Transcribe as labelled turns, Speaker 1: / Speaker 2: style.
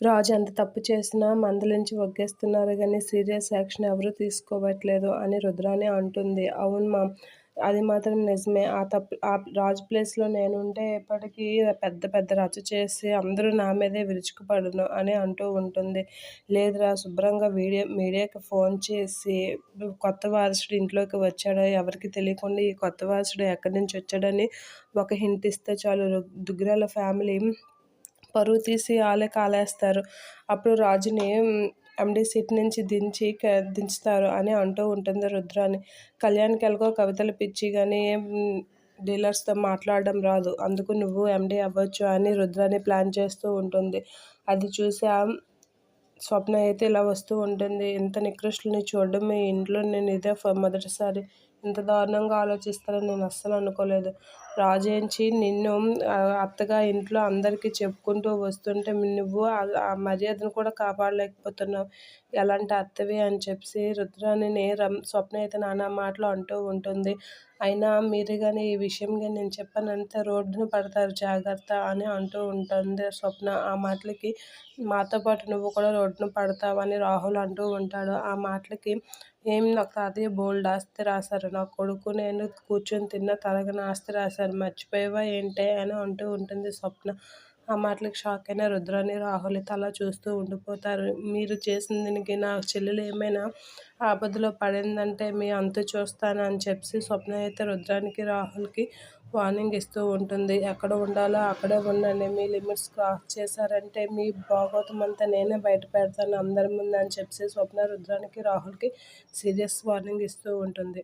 Speaker 1: రాజు ఎంత తప్పు చేసినా మందలించి వగ్గేస్తున్నారు గానీ సీరియస్ యాక్షన్ ఎవరూ తీసుకోవట్లేదు అని రుద్రాణి అంటుంది. అవును మామ్! అది మాత్రం నిజమే. ఆ రాజు ప్లేస్‌లో నేనుంటే ఇప్పటికి పెద్ద పెద్ద రచ్చ చేసి అందరూ నా మీదే విరుచుకుపడును అని అంటూ ఉంటుంది. లేదురా శుభ్రంగా మీడియాకి ఫోన్ చేసి కొత్త వారసుడు ఇంట్లోకి వచ్చాడో ఎవరికీ తెలియకుండా ఈ కొత్త వారసుడు ఎక్కడి నుంచి వచ్చాడని ఒక హింట్ ఇస్తే చాలు దుగ్గిరాల ఫ్యామిలీ పరువు తీసి ఆళ్ళే కాలేస్తారు. అప్పుడు రాజుని ఎండీ సీట్ నుంచి దించుతారు అని అంటూ ఉంటుంది రుద్రాణి. కళ్యాణ్‌కి ఎలాగో కవితల పిచ్చి గానీ డీలర్స్‌తో మాట్లాడడం రాదు. అందుకు నువ్వు ఎండీ అవ్వచ్చు అని రుద్రాణి ప్లాన్ చేస్తూ ఉంటుంది. అది చూసి స్వప్న అయితే ఇలా వస్తూ ఉంటుంది. ఇంత నికృష్టుల్ని చూడడం ఈ ఇంట్లో నేను ఇదే మొదటిసారి. ఇంత దారుణంగా ఆలోచిస్తారని నేను అస్సలు అనుకోలేదు. రాజేంచి నిన్ను అత్తగా ఇంట్లో అందరికీ చెప్పుకుంటూ వస్తుంటే నువ్వు ఆ మర్యాదను కూడా కాపాడలేకపోతున్నావు. ఎలాంటి అత్తవి అని చెప్పేసి రుద్రాణిని స్వప్న అయితే నానా మాటలు అంటూ ఉంటుంది. అయినా మీరు గానీ ఈ విషయం గానీ నేను చెప్పానంటే రోడ్డున పడతారు జాగ్రత్త అని అంటూ ఉంటుంది స్వప్న. ఆ మాటలకి మాతో పాటు నువ్వు కూడా రోడ్డున పడతావని రాహుల్ అంటూ ఉంటాడు. ఆ మాటలకి నాకు తాతయ్య బోలెడు ఆస్తి రాశారు. నా కొడుకు నేను కూర్చొని తిన్నా తరగని ఆస్తి రాశారు. మర్చిపోయావా ఏంటే అని అంటూ ఉంటుంది స్వప్న. ఆ మాటలకి షాక్ అయిన రుద్రాణి, రాహుల్ తల చూస్తూ ఉండిపోతారు. మీరు చేసిన దీనికి నా చెల్లెలు ఏమైనా ఆపదలో పడిందంటే మీ అంతు చూస్తాను అని చెప్పి స్వప్న అయితే రుద్రానికి, రాహుల్‌కి వార్నింగ్ ఇస్తూ ఉంటుంది. ఎక్కడ ఉండాలో అక్కడే ఉండండి. మీ లిమిట్స్ క్రాస్ చేశారంటే మీ భాగోతమంతా నేనే బయట పెడతాను అందరి ముందు అని చెప్పి స్వప్న రుద్రానికి, రాహుల్‌కి సీరియస్ వార్నింగ్ ఇస్తూ ఉంటుంది.